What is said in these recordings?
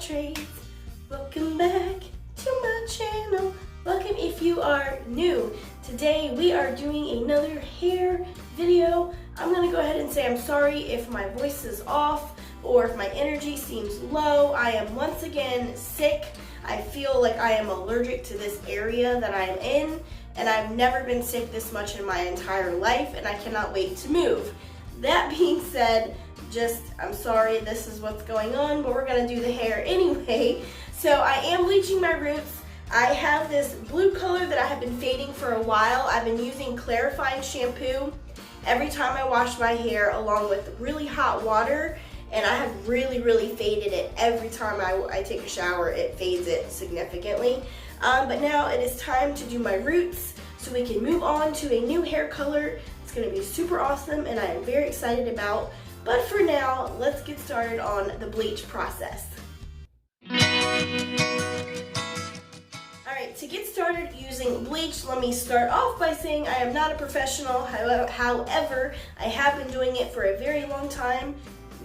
trades. Welcome back to my channel. Welcome if you are new. Today we are doing another hair video. I'm gonna go ahead and say I'm sorry if my voice is off or if my energy seems low. I am once again sick. I feel like I am allergic to this area that I am in, and I've never been sick this much in my entire life, and I cannot wait to move. That being said, I'm sorry, this is what's going on, but we're gonna do the hair anyway. So I am bleaching my roots. I have this blue color that I have been fading for a while. I've been using clarifying shampoo every time I wash my hair along with really hot water, and I have really faded it. Every time I take a shower, it fades it significantly. But now it is time to do my roots so we can move on to a new hair color. It's gonna be super awesome and I am very excited about. But for now, let's get started on the bleach process. Alright, to get started using bleach, let me start off by saying I am not a professional. However, I have been doing it for a very long time,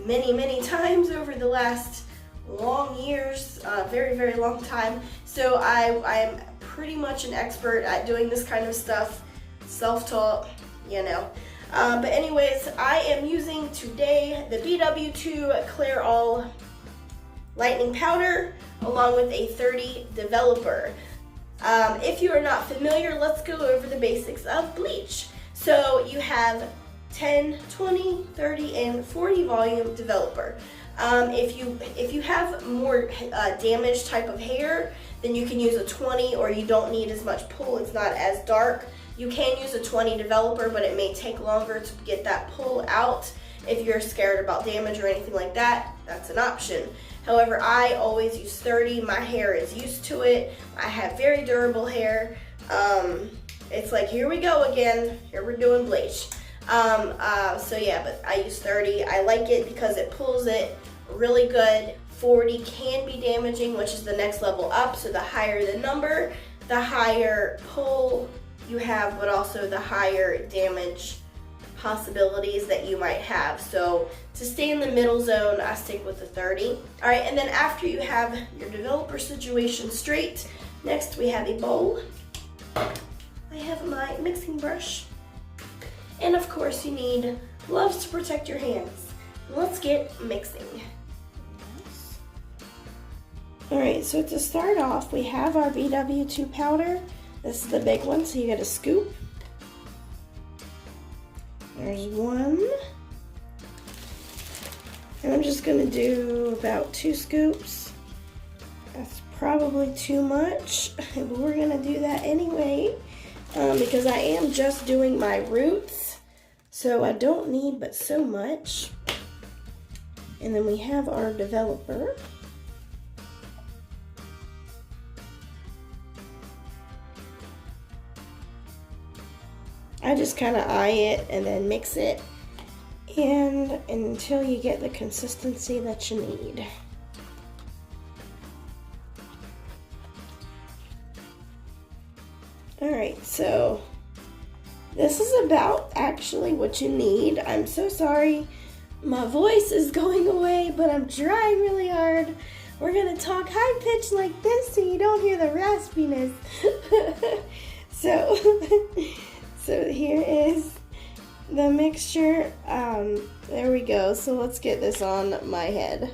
many times over the last long years, very long time. So I am pretty much an expert at doing this kind of stuff, self-taught, you know. But anyways, I am using today the BW2 Clairol Lightning Powder along with a 30 developer. If you are not familiar, let's go over the basics of bleach. So you have 10, 20, 30, and 40 volume developer. If you have more damaged type of hair, then you can use a 20, or you don't need as much pull, it's not as dark. You can use a 20 developer, but it may take longer to get that pull out. If you're scared about damage or anything like that, that's an option. However, I always use 30. My hair is used to it. I have very durable hair. It's like, here we go again. Here we're doing bleach. So yeah, but I use 30. I like it because it pulls it really good. 40 can be damaging, which is the next level up. So the higher the number, the higher pull you have, but also the higher damage possibilities that you might have. So to stay in the middle zone, I stick with the 30. All right, and then after you have your developer situation straight, next we have a bowl. I have my mixing brush. And of course you need gloves to protect your hands. Let's get mixing. All right, so to start off, we have our BW2 powder. This is the big one, so you get a scoop. There's one. And I'm just gonna do about 2 scoops. That's probably too much, but we're gonna do that anyway, because I am just doing my roots, so I don't need but so much. And then we have our developer. I just kind of eye it and then mix it and until you get the consistency that you need. Alright, so this is about actually what you need. I'm so sorry. My voice is going away, but I'm trying really hard. We're going to talk high pitched like this so you don't hear the raspiness. So here is the mixture. There we go. So let's get this on my head.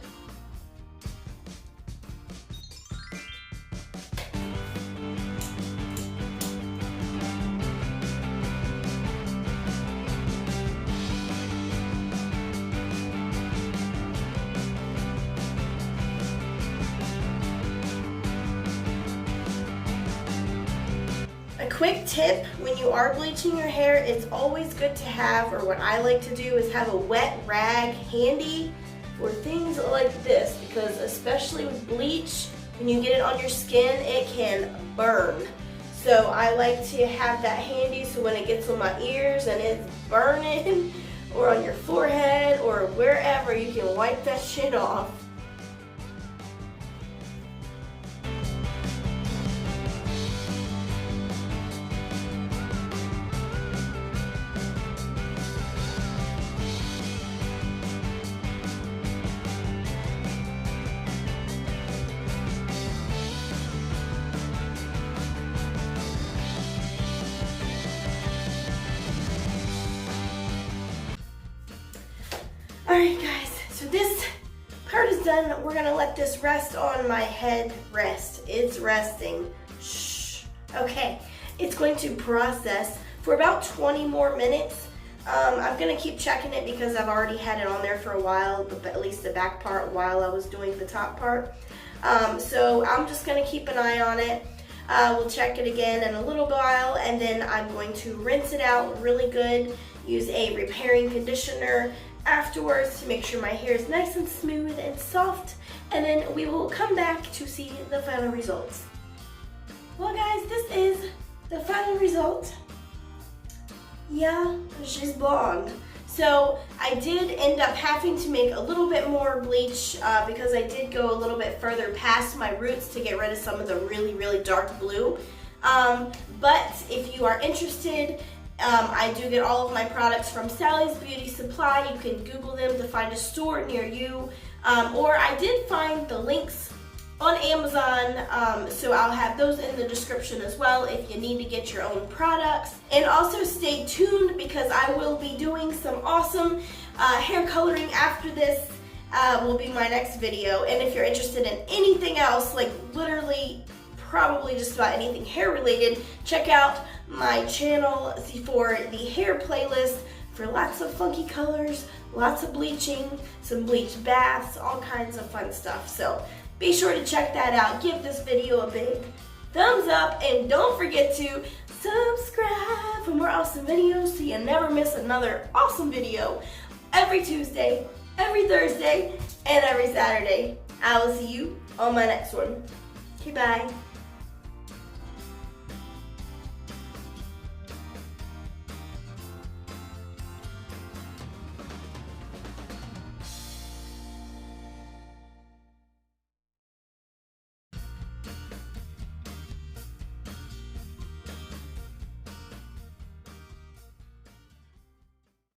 A quick tip, when you are bleaching your hair, it's always good to have, or what I like to do is have a wet rag handy for things like this, because especially with bleach, when you get it on your skin, it can burn. So I like to have that handy so when it gets on my ears and it's burning, or on your forehead, or wherever, you can wipe that shit off. Alright guys, so this part is done. We're gonna let this rest on my head rest. It's resting. Shh. Okay, it's going to process for about 20 more minutes. I'm gonna keep checking it because I've already had it on there for a while, at least the back part while I was doing the top part. So I'm just gonna keep an eye on it. We'll check it again in a little while, and then I'm going to rinse it out really good, use a repairing conditioner afterwards to make sure my hair is nice and smooth and soft, and then we will come back to see the final results. Well guys, this is the final result. Yeah, she's blonde. So I did end up having to make a little bit more bleach because I did go a little bit further past my roots to get rid of some of the really, really dark blue. But if you are interested, I do get all of my products from Sally's Beauty Supply. You can Google them to find a store near you. Or I did find the links on Amazon, so I'll have those in the description as well if you need to get your own products. And also stay tuned because I will be doing some awesome hair coloring after this. Will be my next video. And if you're interested in anything else, like literally probably just about anything hair related, check out my channel for the hair playlist for lots of funky colors, lots of bleaching, some bleach baths, all kinds of fun stuff. So be sure to check that out. Give this video a big thumbs up and don't forget to subscribe for more awesome videos so you never miss another awesome video every Tuesday, every Thursday, and every Saturday. I will see you on my next one. Okay, bye.